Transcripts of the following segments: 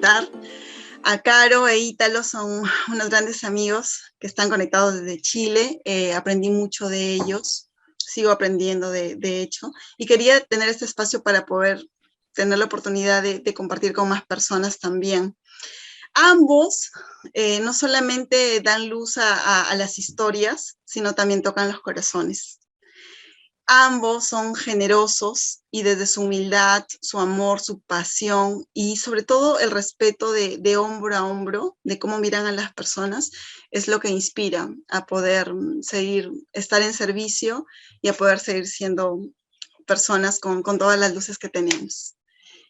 presentar. A Caro e Ítalo son unos grandes amigos que están conectados desde Chile. Aprendí mucho de ellos, sigo aprendiendo de hecho, y quería tener este espacio para poder tener la oportunidad de compartir con más personas también. Ambos no solamente dan luz a las historias, sino también tocan los corazones. Ambos son generosos y desde su humildad, su amor, su pasión y sobre todo el respeto de hombro a hombro, de cómo miran a las personas, es lo que inspira a poder seguir, estar en servicio y a poder seguir siendo personas con todas las luces que tenemos.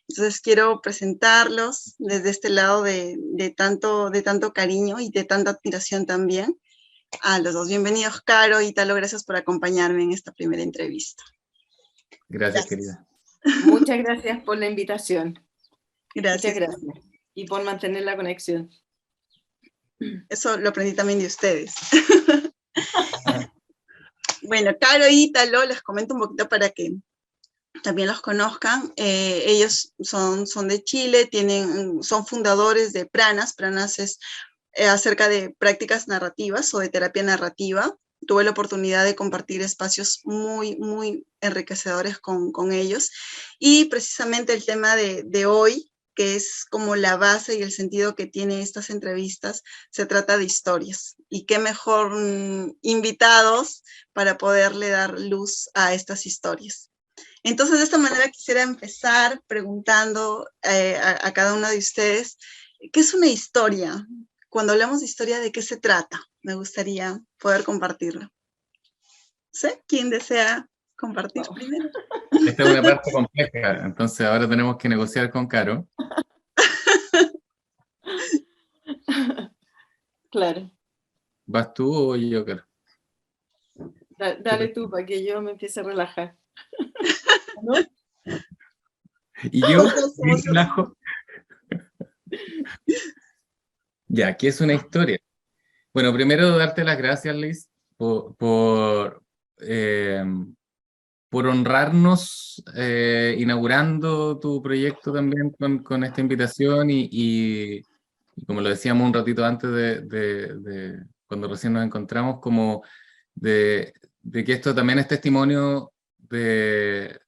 Entonces quiero presentarlos desde este lado de tanto cariño y de tanta admiración también. A los dos, bienvenidos Caro y Ítalo, gracias por acompañarme en esta primera entrevista. Gracias, querida. Muchas gracias por la invitación. Gracias. Muchas gracias. Y por mantener la conexión. Eso lo aprendí también de ustedes. Bueno, Caro y Ítalo, les comento un poquito para que también los conozcan. Ellos son de Chile, son fundadores de Pranas. Pranas es acerca de prácticas narrativas o de terapia narrativa. Tuve la oportunidad de compartir espacios muy, muy enriquecedores con ellos. Y precisamente el tema de hoy, que es como la base y el sentido que tiene estas entrevistas, se trata de historias. Y qué mejor invitados para poderle dar luz a estas historias. Entonces, de esta manera quisiera empezar preguntando a cada uno de ustedes, ¿qué es una historia? Cuando hablamos de historia, ¿de qué se trata? Me gustaría poder compartirlo. ¿Sí? ¿Quién desea compartir primero? Esta es una parte compleja, entonces ahora tenemos que negociar con Caro. Claro. ¿Vas tú o yo, Caro? Dale tú para que yo me empiece a relajar. ¿No? Y yo me relajo. Ya, ¿qué es una historia? Bueno, primero darte las gracias, Liz, por honrarnos inaugurando tu proyecto también con esta invitación y como lo decíamos un ratito antes de cuando recién nos encontramos, como de que esto también es testimonio de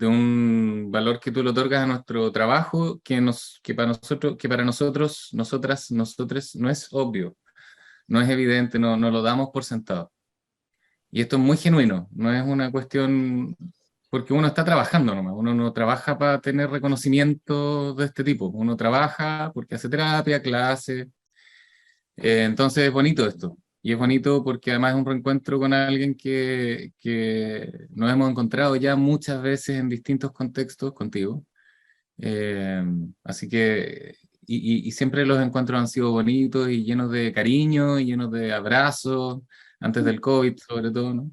un valor que tú le otorgas a nuestro trabajo que para nosotros, nosotras, nosotres no es obvio, no es evidente, no lo damos por sentado. Y esto es muy genuino, no es una cuestión, porque uno está trabajando nomás, uno no trabaja para tener reconocimiento de este tipo, uno trabaja porque hace terapia, clase, entonces es bonito esto. Y es bonito porque además es un reencuentro con alguien que nos hemos encontrado ya muchas veces en distintos contextos contigo. Así que, y siempre los encuentros han sido bonitos y llenos de cariño y llenos de abrazos, antes del COVID sobre todo, ¿no?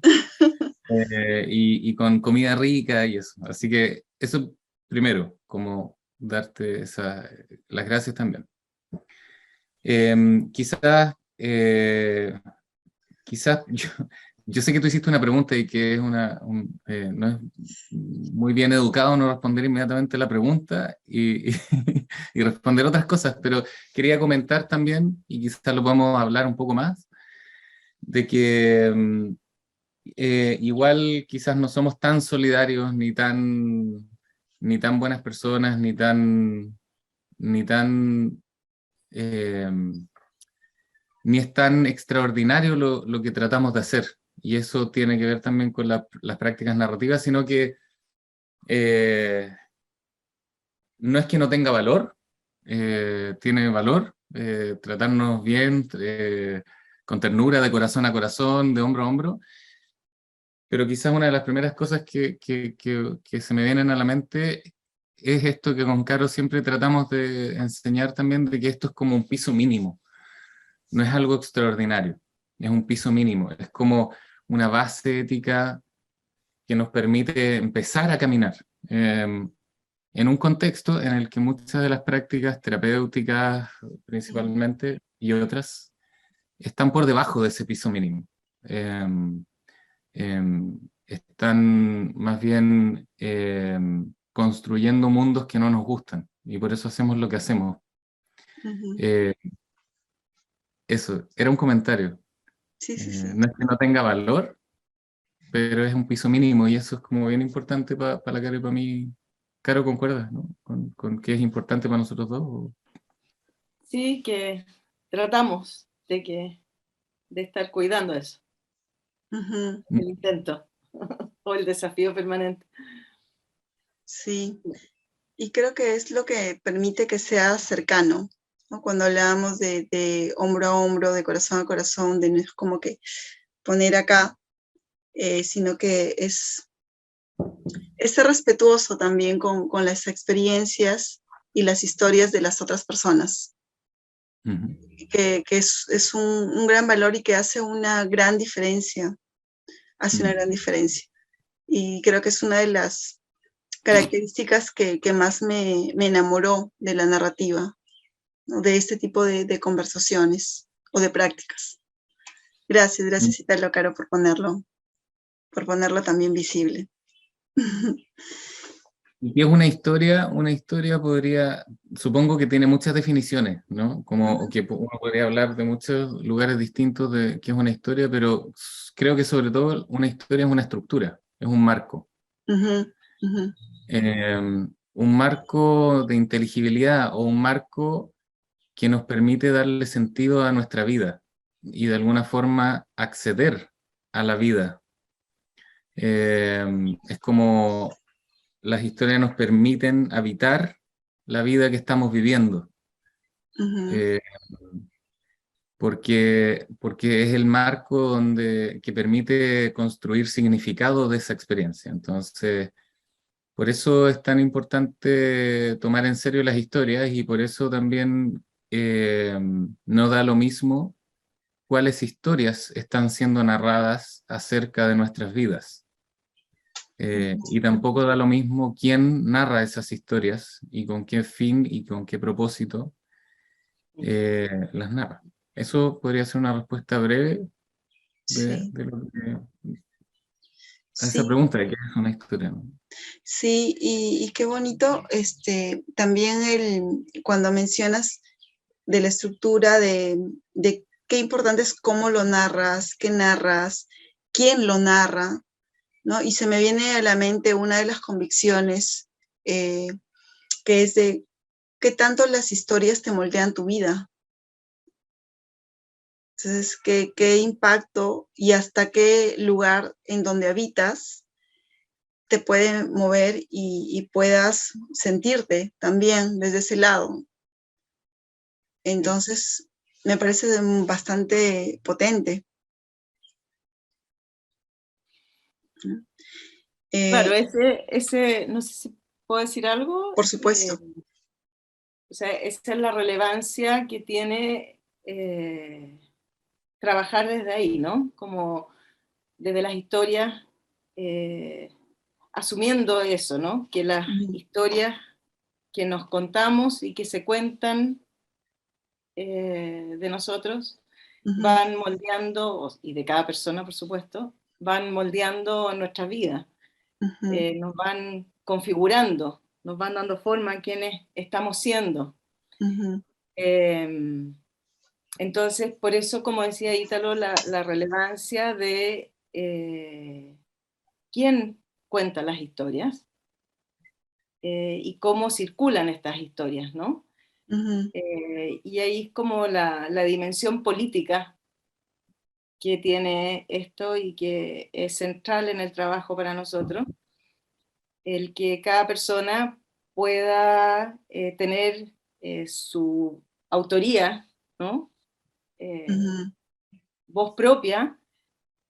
Y con comida rica y eso. Así que eso primero, como darte las gracias también. Quizás yo sé que tú hiciste una pregunta y que es no es muy bien educado no responder inmediatamente la pregunta y responder otras cosas, pero quería comentar también, y quizás lo podemos hablar un poco más, de que igual quizás no somos tan solidarios ni tan buenas personas, eh, ni es tan extraordinario lo que tratamos de hacer. Y eso tiene que ver también con las prácticas narrativas, sino que no es que no tenga valor, tiene valor, tratarnos bien, con ternura, de corazón a corazón, de hombro a hombro. Pero quizás una de las primeras cosas que se me vienen a la mente es esto que con Caro siempre tratamos de enseñar también, de que esto es como un piso mínimo. No es algo extraordinario, es un piso mínimo, es como una base ética que nos permite empezar a caminar en un contexto en el que muchas de las prácticas terapéuticas principalmente y otras están por debajo de ese piso mínimo. Están más bien construyendo mundos que no nos gustan y por eso hacemos lo que hacemos, Ujú. Eso, era un comentario. Sí, sí, sí. No es que no tenga valor, pero es un piso mínimo y eso es como bien importante para la Caro y para mí. Caro, ¿concuerdas, no? Con que es importante para nosotros dos? Sí, que tratamos de estar cuidando eso, Ujú. el intento o el desafío permanente. Sí, y creo que es lo que permite que sea cercano, ¿no? Cuando hablábamos de hombro a hombro, de corazón a corazón, de no es como que poner acá, sino que es ser respetuoso también con las experiencias y las historias de las otras personas, Ujú. que es un gran valor y que hace una gran diferencia, hace una Mm. gran diferencia. Y creo que es una de las características que más me enamoró de la narrativa, ¿no? De este tipo de conversaciones o de prácticas. Gracias, Mm. gracias Italo Caro por ponerlo también visible. Y que es una historia podría, supongo que tiene muchas definiciones, ¿no? Como que uno podría hablar de muchos lugares distintos de qué es una historia, pero creo que sobre todo una historia es una estructura, es un marco. Ujú, ujú, Un marco de inteligibilidad o un marco que nos permite darle sentido a nuestra vida y de alguna forma acceder a la vida. Es como las historias nos permiten habitar la vida que estamos viviendo, ujú, eh, porque es el marco que permite construir significado de esa experiencia. Entonces, por eso es tan importante tomar en serio las historias y por eso también no da lo mismo cuáles historias están siendo narradas acerca de nuestras vidas. Y tampoco da lo mismo quién narra esas historias y con qué fin y con qué propósito las narra. Eso podría ser una respuesta breve sí, a esa sí, pregunta de qué es una historia, ¿no? sí, y qué bonito, también cuando mencionas de la estructura, de qué importante es cómo lo narras, qué narras, quién lo narra, ¿no? Y se me viene a la mente una de las convicciones, eh, que es de qué tanto las historias te moldean tu vida. Entonces, qué impacto y hasta qué lugar en donde habitas te puede mover y puedas sentirte también desde ese lado. Entonces, me parece bastante potente, ¿no? Claro, Eh, no sé si puedo decir algo. por supuesto. O sea, esa es la relevancia que tiene trabajar desde ahí, ¿no? Como desde las historias, eh, asumiendo eso, ¿no? Que las Ujú, historias que nos contamos y que se cuentan de nosotros ujú, van moldeando, y de cada persona, por supuesto, van moldeando nuestra vida, ujú, nos van configurando, nos van dando forma a quienes estamos siendo. ujú, Eh, entonces, por eso, como decía Ítalo, la relevancia de quién cuenta las historias y cómo circulan estas historias, ¿no? ujú, Y ahí es como la dimensión política que tiene esto y que es central en el trabajo para nosotros, el que cada persona pueda tener su autoría, ¿no? Eh, ujú, voz propia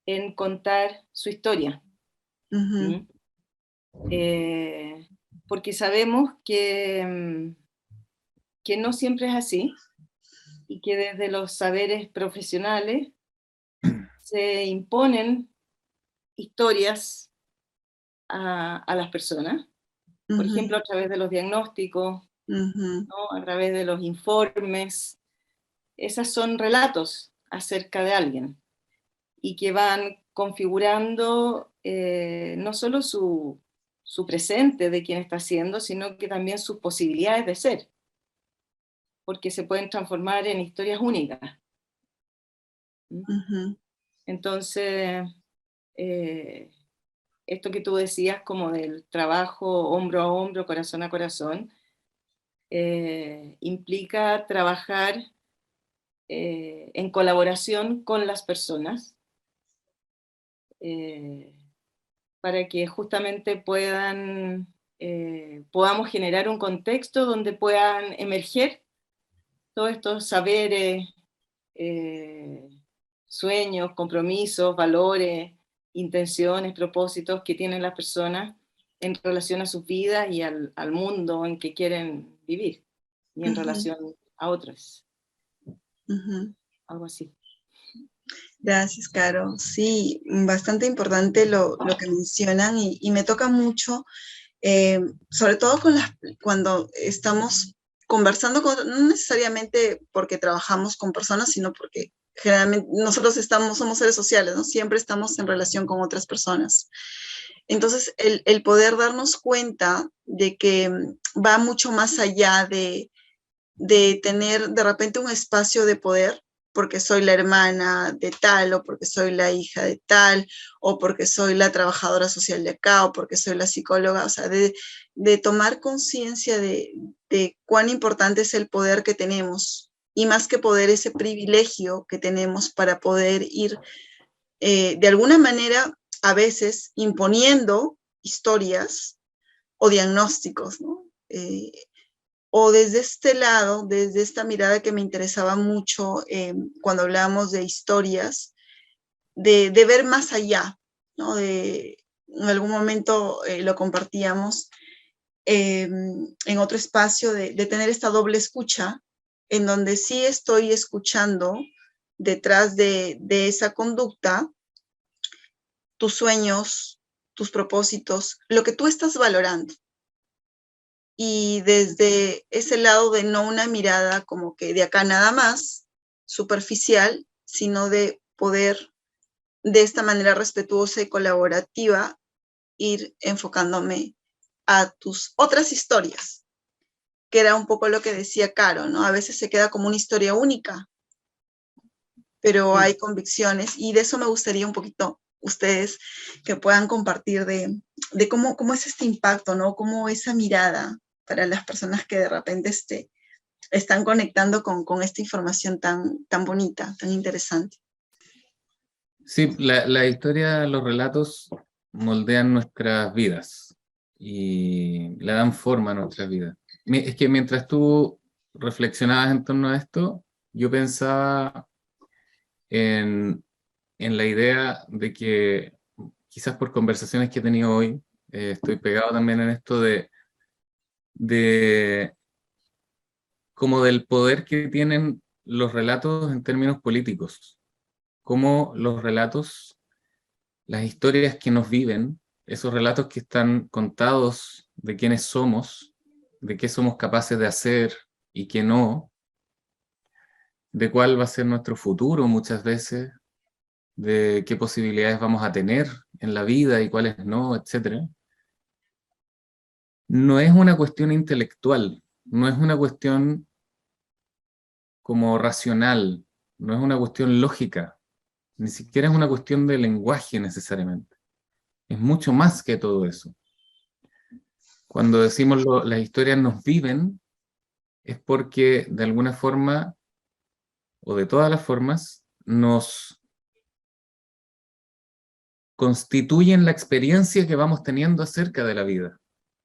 en contar su historia. ujú, ¿Mm? Eh, porque sabemos que no siempre es así y que desde los saberes profesionales se imponen historias a las personas, por ujú, ejemplo, a través de los diagnósticos, ujú, ¿no? A través de los informes. Esas son relatos acerca de alguien y que van configurando no solo su presente de quien está siendo, sino que también sus posibilidades de ser. porque se pueden transformar en historias únicas. Entonces, esto que tú decías como del trabajo hombro a hombro, corazón a corazón, implica trabajar en colaboración con las personas para que justamente podamos generar un contexto donde puedan emerger todos estos saberes, sueños, compromisos, valores, intenciones, propósitos que tienen las personas en relación a sus vidas y al mundo en que quieren vivir, y en relación a otros. Algo así. Gracias, Caro. Sí, bastante importante lo que mencionan y me toca mucho, sobre todo cuando estamos conversando, no necesariamente porque trabajamos con personas, sino porque generalmente nosotros somos seres sociales, ¿no? Siempre estamos en relación con otras personas. Entonces, el poder darnos cuenta de que va mucho más allá de tener de repente un espacio de poder, porque soy la hermana de tal, o porque soy la hija de tal, o porque soy la trabajadora social de acá, o porque soy la psicóloga, o sea, de tomar conciencia de cuán importante es el poder que tenemos, y más que poder, ese privilegio que tenemos para poder ir, de alguna manera, a veces, imponiendo historias o diagnósticos, ¿no? O desde este lado, desde esta mirada que me interesaba mucho cuando hablábamos de historias, de ver más allá, ¿no? En algún momento lo compartíamos en otro espacio, de tener esta doble escucha, en donde sí estoy escuchando detrás de esa conducta tus sueños, tus propósitos, lo que tú estás valorando. Y desde ese lado de no una mirada como que de acá nada más, superficial, sino de poder de esta manera respetuosa y colaborativa ir enfocándome a tus otras historias, que era un poco lo que decía Caro, ¿no? A veces se queda como una historia única, pero hay convicciones, y de eso me gustaría un poquito ustedes que puedan compartir de cómo es este impacto, ¿no? Cómo esa mirada para las personas que de repente están conectando con esta información tan bonita, tan interesante. Sí, la historia, los relatos moldean nuestras vidas y le dan forma a nuestras vidas. Es que mientras tú reflexionabas en torno a esto, yo pensaba en la idea de que quizás por conversaciones que he tenido hoy, estoy pegado también en esto de como del poder que tienen los relatos en términos políticos, como los relatos, las historias que nos viven, esos relatos que están contados de quiénes somos, de qué somos capaces de hacer y qué no, de cuál va a ser nuestro futuro muchas veces, de qué posibilidades vamos a tener en la vida y cuáles no, etc. No es una cuestión intelectual, no es una cuestión como racional, no es una cuestión lógica, ni siquiera es una cuestión de lenguaje necesariamente. Es mucho más que todo eso. Cuando decimos las historias nos viven, es porque de alguna forma, o de todas las formas, nos constituyen la experiencia que vamos teniendo acerca de la vida.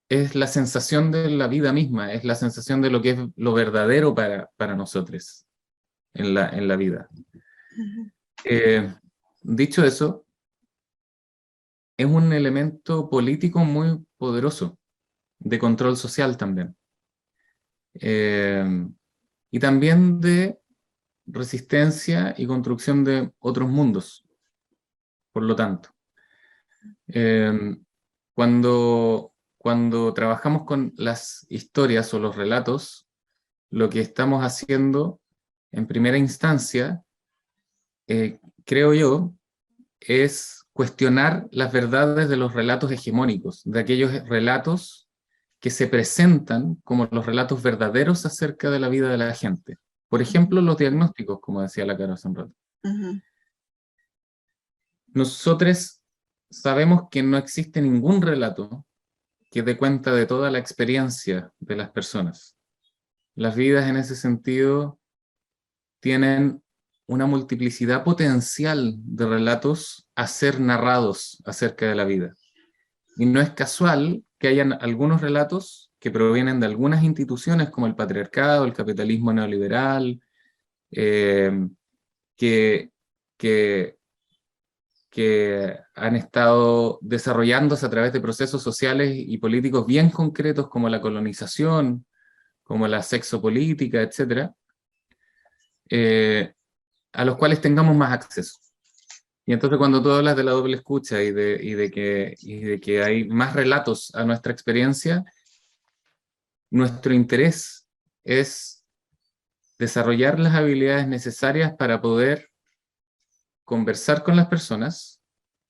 Es la sensación de la vida misma, es la sensación de lo que es lo verdadero para nosotros en la vida. Dicho eso, es un elemento político muy poderoso, de control social también. Y también de resistencia y construcción de otros mundos, por lo tanto. Cuando trabajamos con las historias o los relatos, lo que estamos haciendo en primera instancia, creo yo, es cuestionar las verdades de los relatos hegemónicos, de aquellos relatos que se presentan como los relatos verdaderos acerca de la vida de la gente. Por ejemplo, los diagnósticos, como decía la Caro hace un rato. Nosotros sabemos que no existe ningún relato que dé cuenta de toda la experiencia de las personas. Las vidas en ese sentido tienen una multiplicidad potencial de relatos a ser narrados acerca de la vida. Y no es casual que hayan algunos relatos que provienen de algunas instituciones como el patriarcado, el capitalismo neoliberal, que han estado desarrollándose a través de procesos sociales y políticos bien concretos como la colonización, como la sexopolítica, etc., a los cuales tengamos más acceso. Y entonces cuando tú hablas de la doble escucha y de que hay más relatos a nuestra experiencia, nuestro interés es desarrollar las habilidades necesarias para poder conversar con las personas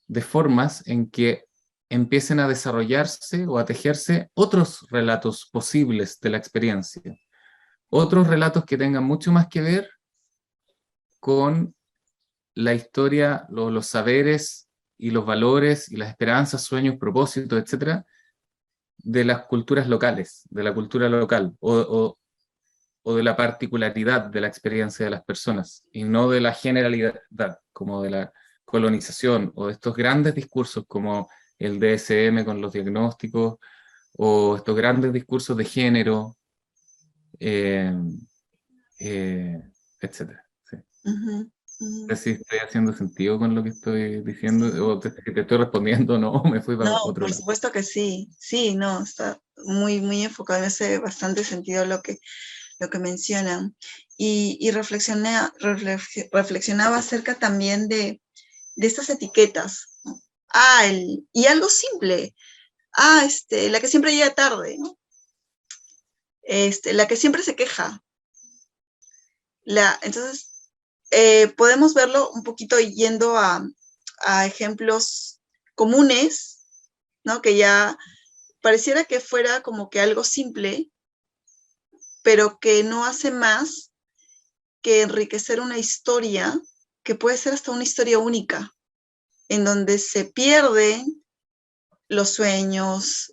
de formas en que empiecen a desarrollarse o a tejerse otros relatos posibles de la experiencia. Otros relatos que tengan mucho más que ver con la historia, los saberes y los valores y las esperanzas, sueños, propósitos, etcétera, de las culturas locales, de la cultura local, o de la particularidad de la experiencia de las personas, y no de la generalidad, como de la colonización, o de estos grandes discursos como el DSM con los diagnósticos, o estos grandes discursos de género, etcétera. Sí. No sé si estoy haciendo sentido con lo que estoy diciendo, o te estoy respondiendo, no, me fui para No, otro por lado. supuesto que sí. Sí, no, está muy, muy enfocado. Me hace bastante sentido lo que mencionan. Y reflexionaba acerca también de estas etiquetas, ¿no? Y algo simple. La que siempre llega tarde, ¿no? La que siempre se queja. Entonces, podemos verlo un poquito yendo a ejemplos comunes, ¿no? Que ya pareciera que fuera como que algo simple, pero que no hace más que enriquecer una historia que puede ser hasta una historia única, en donde se pierden los sueños,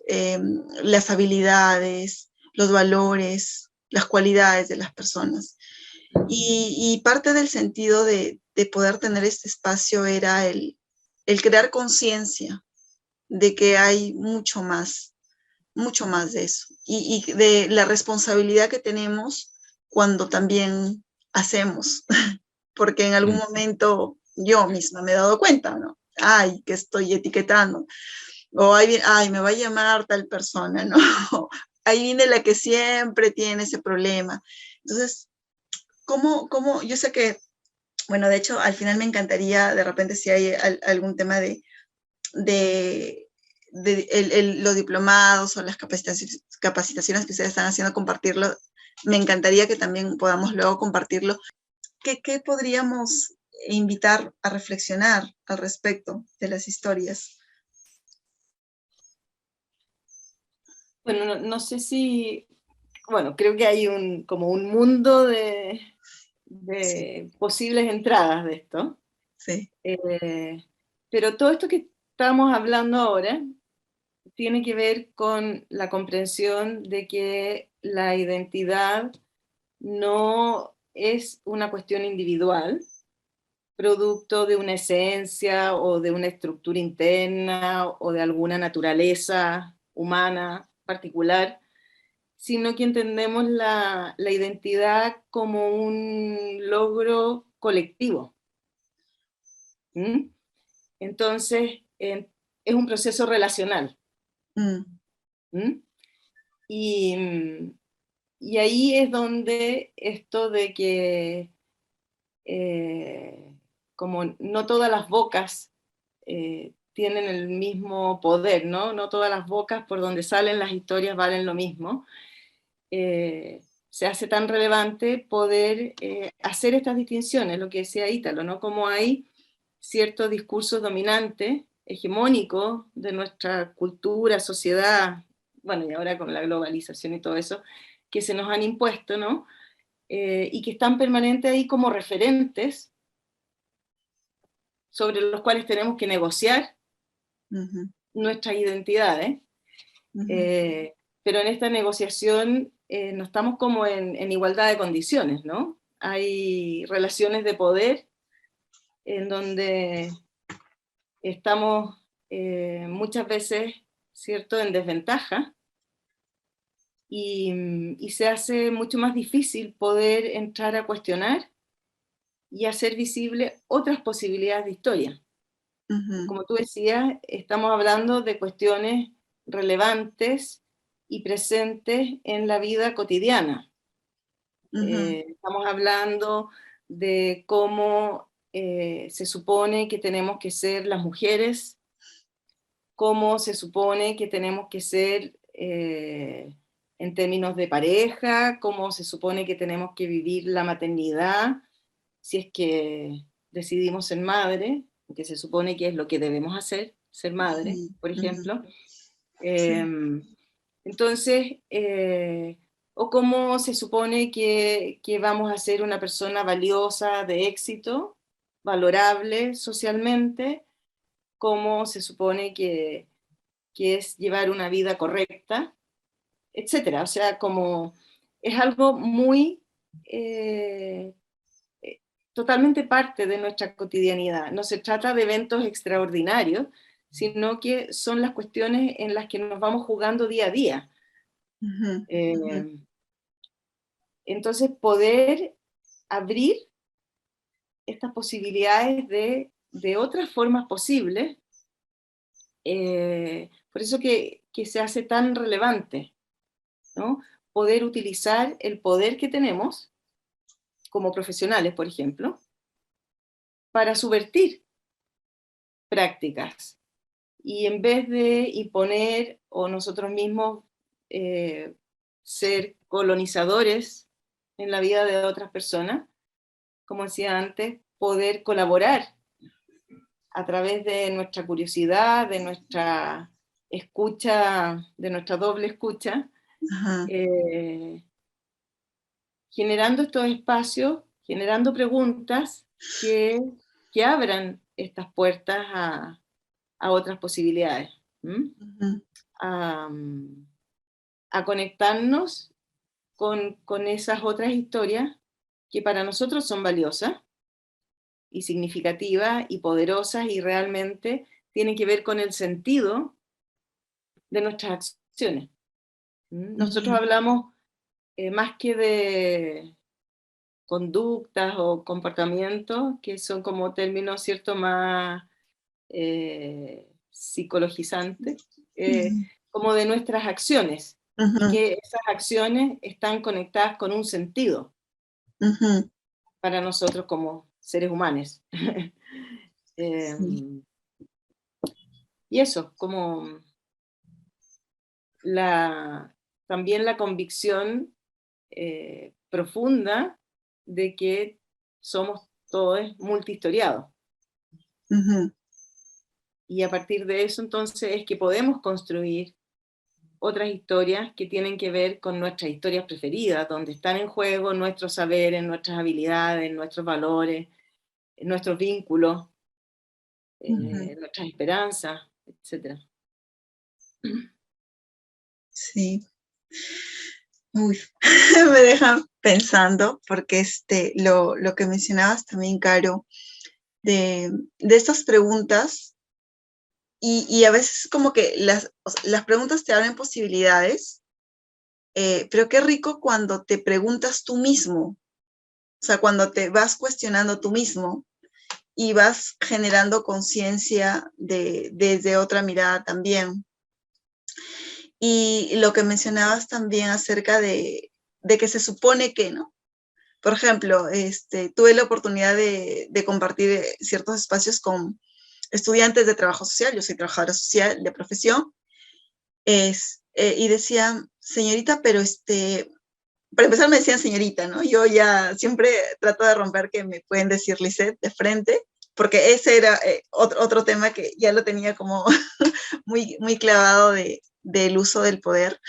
las habilidades, los valores, las cualidades de las personas. Y parte del sentido de poder tener este espacio era el crear conciencia de que hay mucho más de eso, y de la responsabilidad que tenemos cuando también hacemos, porque en algún momento yo misma me he dado cuenta, ¿no? Que estoy etiquetando, o me va a llamar tal persona, ¿no? Ahí viene la que siempre tiene ese problema. Entonces, ¿cómo? Yo sé que, bueno, de hecho, al final me encantaría, de repente, si hay algún tema de los diplomados o las capacitaciones que ustedes están haciendo, compartirlo. Me encantaría que también podamos luego compartirlo. ¿Qué podríamos invitar a reflexionar al respecto de las historias? Bueno, no sé si, bueno, creo que hay como un mundo de Sí. posibles entradas de esto. Sí. Pero todo esto que estamos hablando ahora tiene que ver con la comprensión de que la identidad no es una cuestión individual, producto de una esencia o de una estructura interna o de alguna naturaleza humana particular, sino que entendemos la identidad como un logro colectivo. ¿Mm? Entonces, es un proceso relacional. ¿Mm? Y ahí es donde esto de que como no todas las bocas tienen el mismo poder, ¿no? No todas las bocas por donde salen las historias valen lo mismo. Se hace tan relevante poder hacer estas distinciones, lo que decía Ítalo, ¿no? Como hay cierto discurso dominante, hegemónico de nuestra cultura, sociedad, bueno, y ahora con la globalización y todo eso, que se nos han impuesto, ¿no? Y que están permanentes ahí como referentes sobre los cuales tenemos que negociar nuestras identidades. Pero en esta negociación no estamos como en igualdad de condiciones, ¿no? Hay relaciones de poder en donde estamos muchas veces, ¿cierto?, en desventaja, y se hace mucho más difícil poder entrar a cuestionar y hacer visible otras posibilidades de historia. Como tú decías, estamos hablando de cuestiones relevantes y presentes en la vida cotidiana. Estamos hablando de cómo se supone que tenemos que ser las mujeres, cómo se supone que tenemos que ser en términos de pareja, cómo se supone que tenemos que vivir la maternidad, si es que decidimos ser madre, que se supone que es lo que debemos hacer, ser madre, por ejemplo. Entonces, o cómo se supone que vamos a ser una persona valiosa, de éxito, valorable socialmente, cómo se supone que es llevar una vida correcta, etcétera. O sea, como es algo muy totalmente parte de nuestra cotidianidad. No se trata de eventos extraordinarios, sino que son las cuestiones en las que nos vamos jugando día a día. Entonces, poder abrir estas posibilidades de otras formas posibles, por eso que se hace tan relevante, ¿no? Poder utilizar el poder que tenemos como profesionales, por ejemplo, para subvertir prácticas. Y en vez de imponer o nosotros mismos ser colonizadores en la vida de otras personas, como decía antes, poder colaborar a través de nuestra curiosidad, de nuestra escucha, de nuestra doble escucha, generando estos espacios, generando preguntas que abran estas puertas a otras posibilidades, a conectarnos con esas otras historias que para nosotros son valiosas y significativas y poderosas y realmente tienen que ver con el sentido de nuestras acciones. Nosotros hablamos más que de conductas o comportamientos, que son como términos, ¿cierto?, más psicologizantes, como de nuestras acciones, y que esas acciones están conectadas con un sentido para nosotros como seres humanos. Y eso, como también la convicción profunda de que somos todos multihistoriados. Y a partir de eso, entonces, es que podemos construir otras historias que tienen que ver con nuestras historias preferidas, donde están en juego nuestros saberes, nuestras habilidades, nuestros valores, nuestros vínculos, nuestras esperanzas, etc. Sí. Uy, me dejan pensando, porque lo que mencionabas también, Caro, de estas preguntas, y a veces como que las preguntas te abren posibilidades, pero qué rico cuando te preguntas tú mismo, o sea, cuando te vas cuestionando tú mismo y vas generando conciencia desde otra mirada también. Y lo que mencionabas también acerca de que se supone que, ¿no? Por ejemplo, tuve la oportunidad de compartir ciertos espacios con estudiantes de trabajo social, yo soy trabajadora social de profesión, y decían, señorita, pero para empezar me decían señorita, ¿no? Yo ya siempre trato de romper que me pueden decir Lisette de frente, porque ese era otro tema que ya lo tenía como muy, muy clavado de del uso del poder,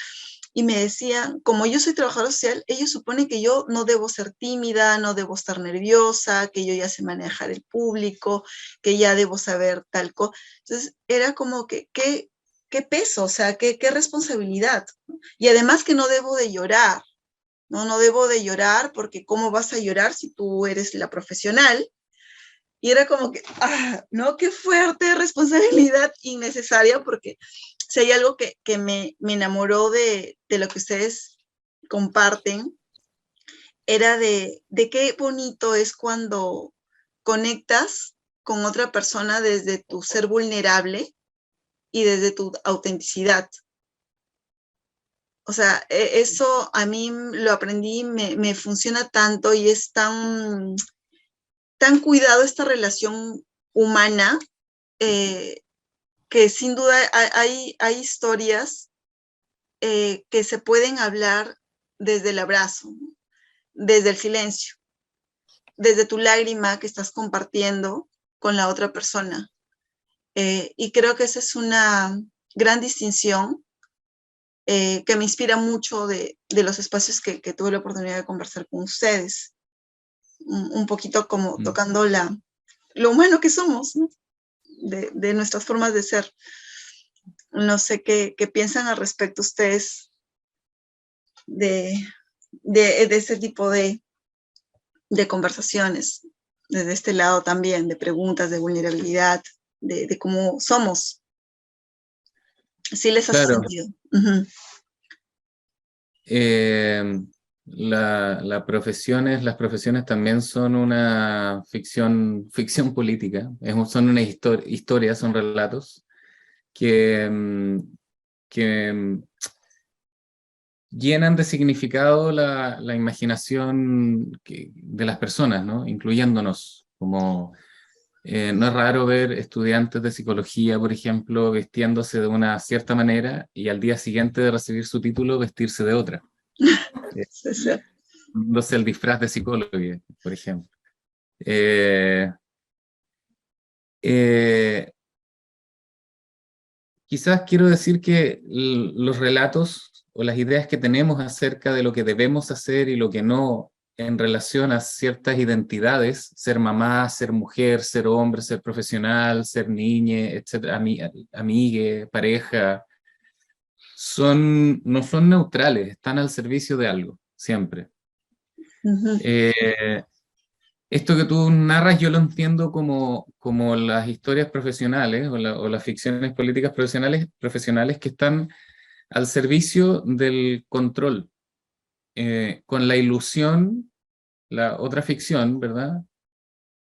y me decían, como yo soy trabajadora social, ellos suponen que yo no debo ser tímida, no debo estar nerviosa, que yo ya sé manejar el público, que ya debo saber tal cosa. Entonces, era como que, qué peso, o sea, qué responsabilidad. Y además que no debo de llorar, ¿no? No debo de llorar porque ¿cómo vas a llorar si tú eres la profesional? Y era como que, ¿no? Qué fuerte responsabilidad innecesaria, porque si hay algo que me enamoró de lo que ustedes comparten, era de qué bonito es cuando conectas con otra persona desde tu ser vulnerable y desde tu autenticidad. O sea, eso a mí lo aprendí, me funciona tanto y es tan cuidado esta relación humana, que sin duda hay historias que se pueden hablar desde el abrazo, desde el silencio, desde tu lágrima que estás compartiendo con la otra persona. Y creo que esa es una gran distinción que me inspira mucho de los espacios que tuve la oportunidad de conversar con ustedes. Un poquito como tocando lo humano que somos, ¿no? De nuestras formas de ser. No sé qué piensan al respecto ustedes de ese tipo de conversaciones, desde este lado también, de preguntas, de vulnerabilidad, de cómo somos. ¿Sí les hace sentido? Uh-huh. Las profesiones también son una ficción política, son una historia, son relatos que llenan de significado la imaginación de las personas, ¿no? Incluyéndonos. Como, no es raro ver estudiantes de psicología, por ejemplo, vistiéndose de una cierta manera y al día siguiente de recibir su título vestirse de otra. No sé, el disfraz de psicólogo, por ejemplo. Quizás quiero decir que los relatos o las ideas que tenemos acerca de lo que debemos hacer y lo que no en relación a ciertas identidades, ser mamá, ser mujer, ser hombre, ser profesional, ser niña, etcétera, amigue, pareja, no son neutrales, están al servicio de algo, siempre. Uh-huh. Esto que tú narras yo lo entiendo como las historias profesionales o las ficciones políticas profesionales que están al servicio del control, con la ilusión, la otra ficción, ¿verdad?,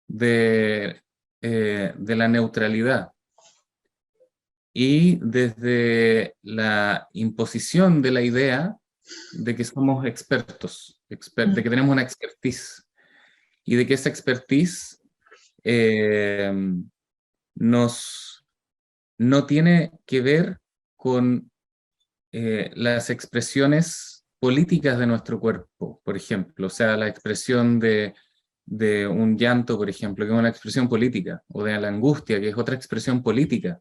de la neutralidad. Y desde la imposición de la idea de que somos expertos, de que tenemos una expertise, y de que esa expertise no tiene que ver con las expresiones políticas de nuestro cuerpo, por ejemplo. O sea, la expresión de un llanto, por ejemplo, que es una expresión política, o de la angustia, que es otra expresión política.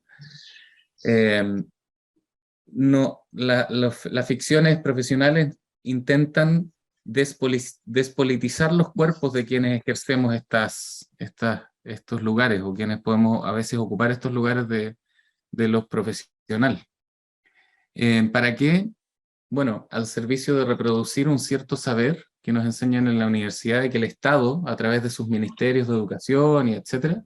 No, las ficciones profesionales intentan despolitizar los cuerpos de quienes ejercemos estos lugares, o quienes podemos a veces ocupar estos lugares de los profesionales. ¿Para qué? Bueno, al servicio de reproducir un cierto saber que nos enseñan en la universidad y que el Estado, a través de sus ministerios de educación y etcétera,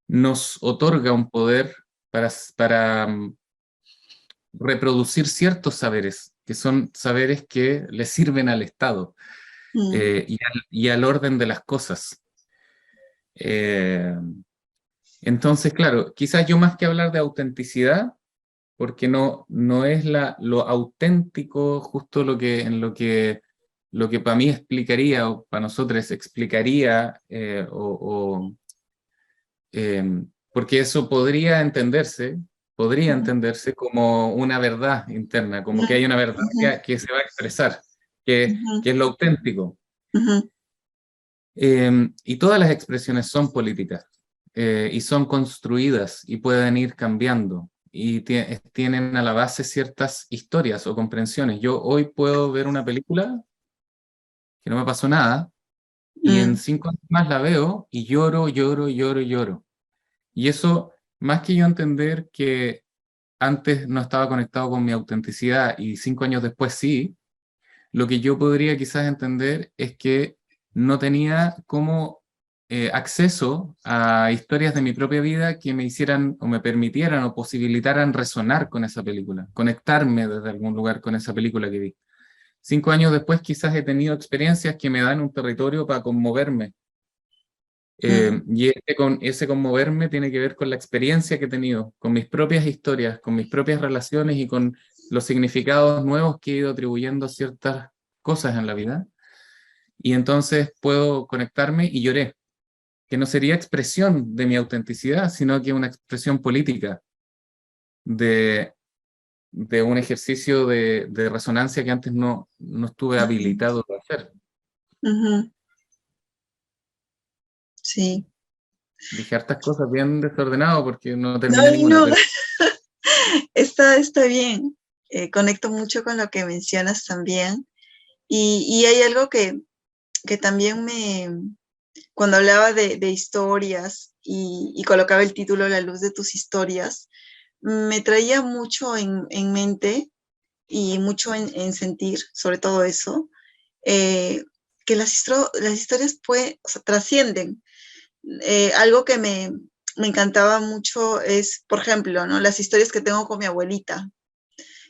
nos otorga un poder para reproducir ciertos saberes, que son saberes que le sirven al Estado y al orden de las cosas. Entonces, claro, quizás yo más que hablar de autenticidad, porque no es lo auténtico justo lo que para mí explicaría, o para nosotros explicaría, porque eso podría entenderse como una verdad interna, como que hay una verdad que se va a expresar, que es lo auténtico. Y todas las expresiones son políticas y son construidas y pueden ir cambiando. y tienen a la base ciertas historias o comprensiones. Yo hoy puedo ver una película que no me pasó nada, y en 5 años más la veo y lloro, lloro, lloro, lloro. Y eso, más que yo entender que antes no estaba conectado con mi autenticidad y 5 años después sí, lo que yo podría quizás entender es que no tenía como acceso a historias de mi propia vida que me hicieran o me permitieran o posibilitaran resonar con esa película, conectarme desde algún lugar con esa película que vi. 5 años después quizás he tenido experiencias que me dan un territorio para conmoverme. Y ese conmoverme tiene que ver con la experiencia que he tenido, con mis propias historias, con mis propias relaciones y con los significados nuevos que he ido atribuyendo a ciertas cosas en la vida. Y entonces puedo conectarme y lloré, que no sería expresión de mi autenticidad, sino que una expresión política de, de un ejercicio de resonancia que antes no estuve habilitado a hacer. Sí. Dije hartas cosas bien desordenado porque no No, terminé ninguna. no, Pero... está bien. Conecto mucho con lo que mencionas también. Y hay algo que también cuando hablaba de historias y colocaba el título La luz de tus historias, me traía mucho en mente y mucho en sentir, sobre todo eso, que las historias o sea, trascienden. Algo que me encantaba mucho es, por ejemplo, ¿no? Las historias que tengo con mi abuelita,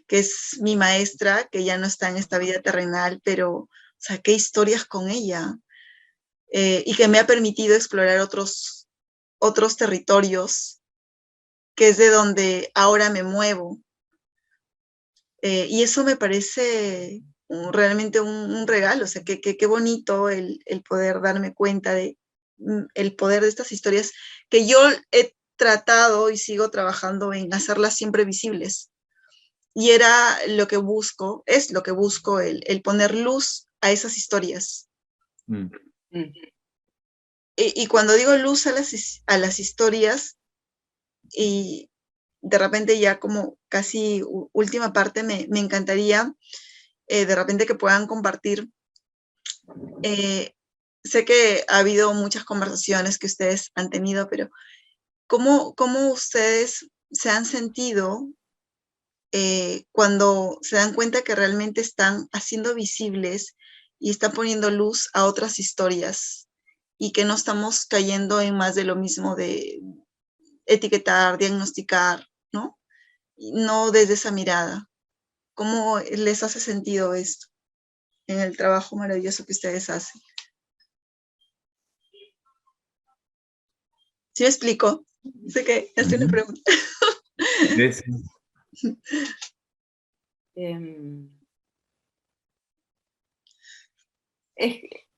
que es mi maestra, que ya no está en esta vida terrenal, pero saqué historias con ella, y que me ha permitido explorar otros territorios, que es de donde ahora me muevo. Y eso me parece realmente un regalo, o sea, qué bonito el poder darme cuenta de el poder de estas historias que yo he tratado y sigo trabajando en hacerlas siempre visibles. Y era lo que busco, es lo que busco, el poner luz a esas historias. Y cuando digo luz a las historias, y de repente ya como casi última parte, me encantaría de repente que puedan compartir. Sé que ha habido muchas conversaciones que ustedes han tenido, pero ¿cómo ustedes se han sentido cuando se dan cuenta que realmente están haciendo visibles y están poniendo luz a otras historias y que no estamos cayendo en más de lo mismo de etiquetar, diagnosticar, ¿no? No desde esa mirada? ¿Cómo les hace sentido esto en el trabajo maravilloso que ustedes hacen? ¿Sí me explico? Sé que es una pregunta.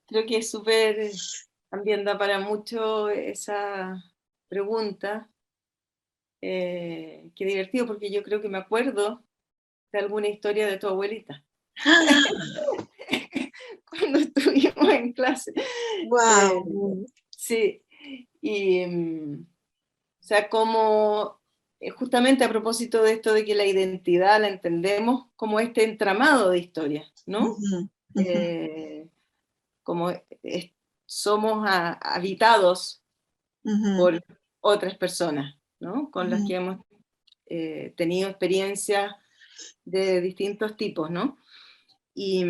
Creo que es súper, también da para mucho esa pregunta. Qué divertido, porque yo creo que me acuerdo de alguna historia de tu abuelita. Cuando estuvimos en clase. Wow. Sí, y o sea, como justamente a propósito de esto de que la identidad la entendemos como este entramado de historias, ¿no? Como somos habitados por otras personas, ¿no? Con las que hemos tenido experiencias de distintos tipos, ¿no? Y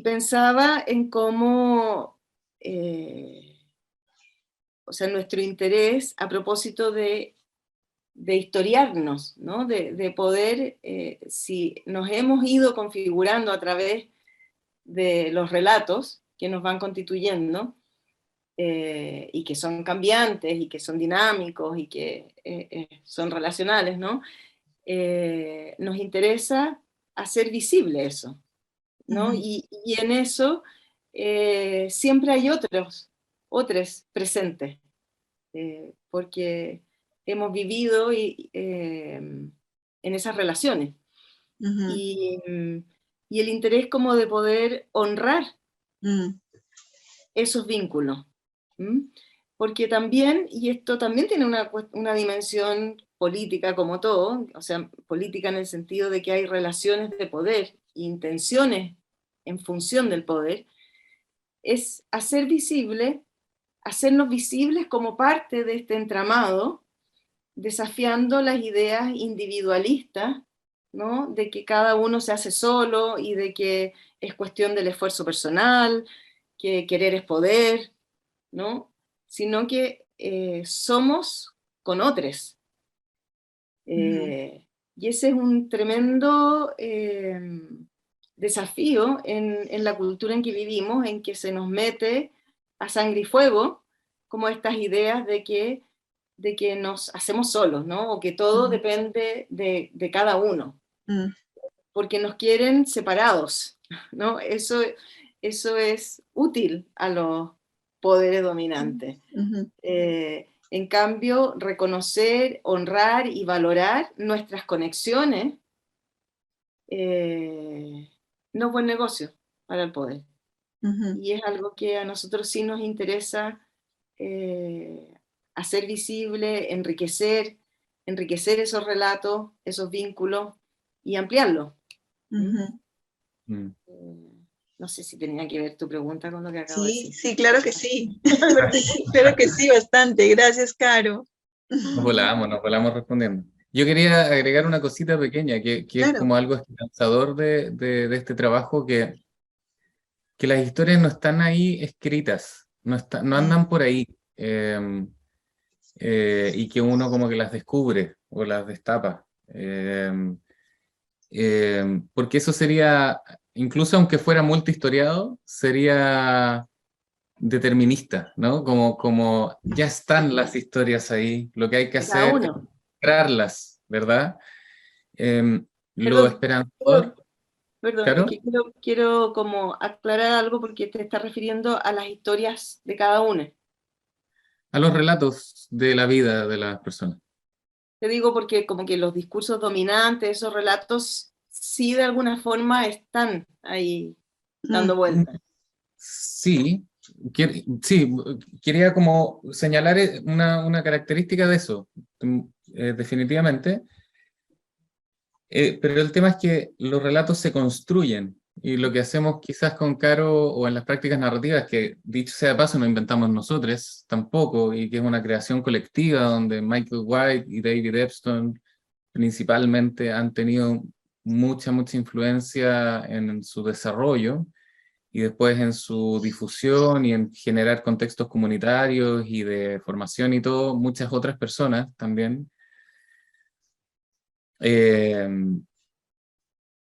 pensaba en cómo, o sea, nuestro interés a propósito de historiarnos, ¿no? De poder, si nos hemos ido configurando a través de los relatos que nos van constituyendo, y que son cambiantes, y que son dinámicos, y que son relacionales, ¿no? Nos interesa hacer visible eso, ¿no? Y en eso siempre hay otros presentes, porque hemos vivido en esas relaciones. Y el interés como de poder honrar esos vínculos. Porque también, y esto también tiene una dimensión política como todo, o sea, política en el sentido de que hay relaciones de poder, intenciones en función del poder, es hacer visible, hacernos visibles como parte de este entramado, desafiando las ideas individualistas, ¿no? De que cada uno se hace solo y de que es cuestión del esfuerzo personal, que querer es poder, ¿no? Sino que somos con otros. Y ese es un tremendo desafío en la cultura en que vivimos, en que se nos mete a sangre y fuego como estas ideas de que nos hacemos solos, ¿no? O que todo depende de cada uno, porque nos quieren separados, ¿no? Eso es útil a los poderes dominantes. En cambio, reconocer, honrar y valorar nuestras conexiones no es buen negocio para el poder. Y es algo que a nosotros sí nos interesa hacer visible, enriquecer esos relatos, esos vínculos y ampliarlos. No sé si tenía que ver tu pregunta con lo que acabo de decir. Sí, claro que sí. Claro que sí, bastante. Gracias, Caro. Nos volamos respondiendo. Yo quería agregar una cosita pequeña, que Claro. es como algo esperanzador de este trabajo, que las historias no están ahí escritas, no andan por ahí, y que uno como que las descubre o las destapa. Porque eso sería, incluso aunque fuera multihistoriado, sería determinista, ¿no? Como ya están las historias ahí, lo que hay que hacer es encontrarlas, ¿verdad? Lo esperanzador... Perdón, ¿Claro? es que quiero como aclarar algo porque te estás refiriendo a las historias de cada uno. A los relatos de la vida de las personas. Te digo porque como que los discursos dominantes, esos relatos, sí de alguna forma están ahí dando vueltas. Sí, quería como señalar una característica de eso, definitivamente. Pero el tema es que los relatos se construyen, y lo que hacemos quizás con Caro o en las prácticas narrativas, que dicho sea de paso no inventamos nosotros tampoco, y que es una creación colectiva donde Michael White y David Epstein principalmente han tenido mucha influencia en su desarrollo y después en su difusión y en generar contextos comunitarios y de formación y todo, muchas otras personas también.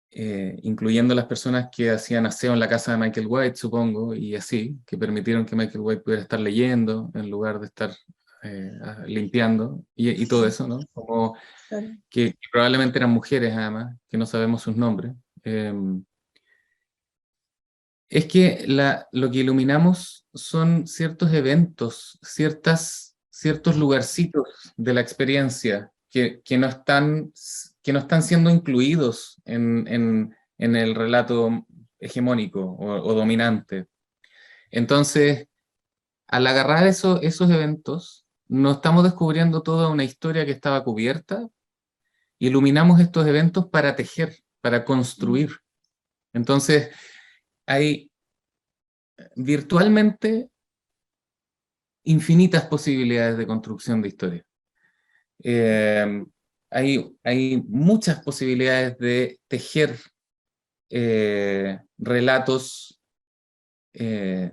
Incluyendo las personas que hacían aseo en la casa de Michael White, supongo, y así, que permitieron que Michael White pudiera estar leyendo en lugar de estar limpiando, y todo eso, ¿no? Como que probablemente eran mujeres, además, que no sabemos sus nombres. Es que lo que iluminamos son ciertos eventos, ciertos lugarcitos de la experiencia que no están siendo incluidos en el relato hegemónico o dominante. Entonces, al agarrar esos eventos, no estamos descubriendo toda una historia que estaba cubierta, iluminamos estos eventos para tejer, para construir. Entonces, hay virtualmente infinitas posibilidades de construcción de historia. Hay muchas posibilidades de tejer relatos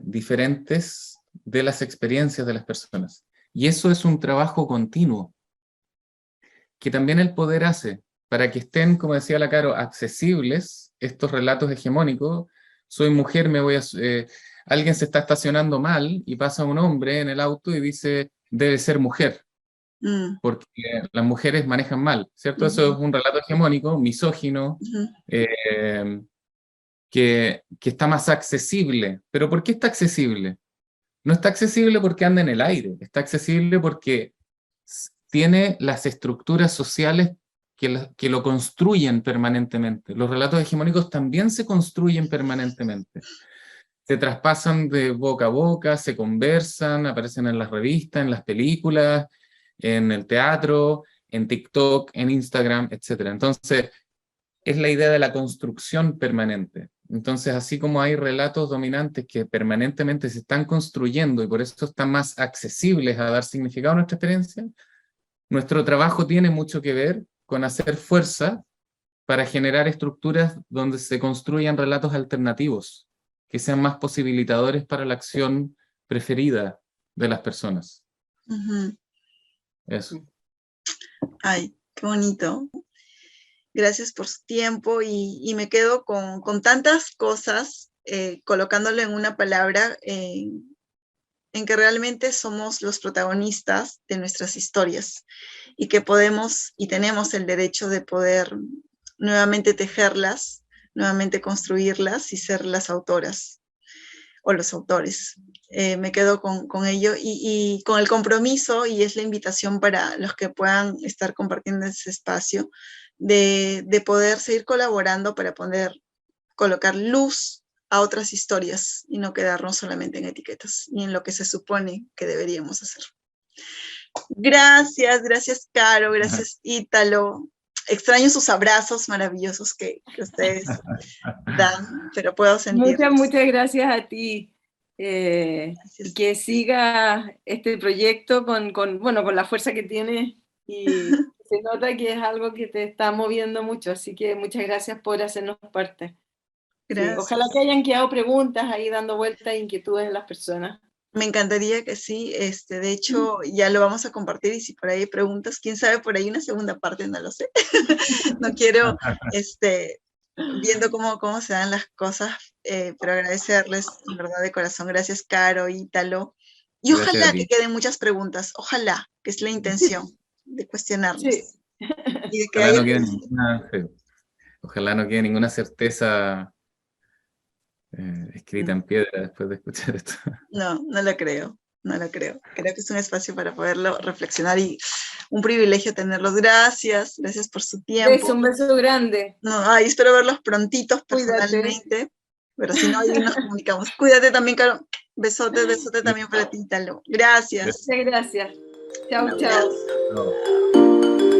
diferentes de las experiencias de las personas. Y eso es un trabajo continuo que también el poder hace para que estén, como decía la Caro, accesibles estos relatos hegemónicos. Soy mujer, alguien se está estacionando mal y pasa un hombre en el auto y dice, debe ser mujer, porque las mujeres manejan mal, ¿cierto? Eso es un relato hegemónico, misógino, que está más accesible. ¿Pero por qué está accesible? No está accesible porque anda en el aire, está accesible porque tiene las estructuras sociales que lo construyen permanentemente. Los relatos hegemónicos también se construyen permanentemente. Se traspasan de boca a boca, se conversan, aparecen en las revistas, en las películas, en el teatro, en TikTok, en Instagram, etc. Entonces, es la idea de la construcción permanente. Entonces, así como hay relatos dominantes que permanentemente se están construyendo y por eso están más accesibles a dar significado a nuestra experiencia, nuestro trabajo tiene mucho que ver con hacer fuerza para generar estructuras donde se construyan relatos alternativos, que sean más posibilitadores para la acción preferida de las personas. Eso. Ay, qué bonito. Gracias por su tiempo y me quedo con tantas cosas, colocándolo en una palabra, en que realmente somos los protagonistas de nuestras historias y que podemos y tenemos el derecho de poder nuevamente tejerlas, nuevamente construirlas y ser las autoras o los autores. Me quedo con ello y con el compromiso, y es la invitación para los que puedan estar compartiendo ese espacio, de poder seguir colaborando para poder colocar luz a otras historias y no quedarnos solamente en etiquetas y en lo que se supone que deberíamos hacer. Gracias, gracias Caro, gracias Ítalo. Extraño sus abrazos maravillosos que ustedes dan, pero puedo sentirlos. Muchas gracias a ti. Y que siga este proyecto con la fuerza que tiene, y se nota que es algo que te está moviendo mucho, así que muchas gracias por hacernos parte. Sí, ojalá que hayan quedado preguntas ahí dando vueltas e inquietudes en las personas. Me encantaría que sí, de hecho ya lo vamos a compartir, y si por ahí hay preguntas, quién sabe, por ahí una segunda parte, no lo sé. No quiero, viendo cómo se dan las cosas, pero agradecerles, en verdad, de corazón. Gracias, Caro, Ítalo. Y ojalá que queden muchas preguntas, ojalá, que es la intención de cuestionarnos. Sí. Y de que ojalá no quede ninguna certeza escrita en piedra después de escuchar esto. No, no lo creo, no lo creo. Creo que es un espacio para poderlo reflexionar y un privilegio tenerlos. Gracias, gracias por su tiempo. Un beso grande. No, espero verlos prontitos personalmente. Cuídate. Pero si no, ahí nos comunicamos. Cuídate también, Caro. Besote también para ti, Ítalo. Gracias. Muchas gracias. Chao, chao.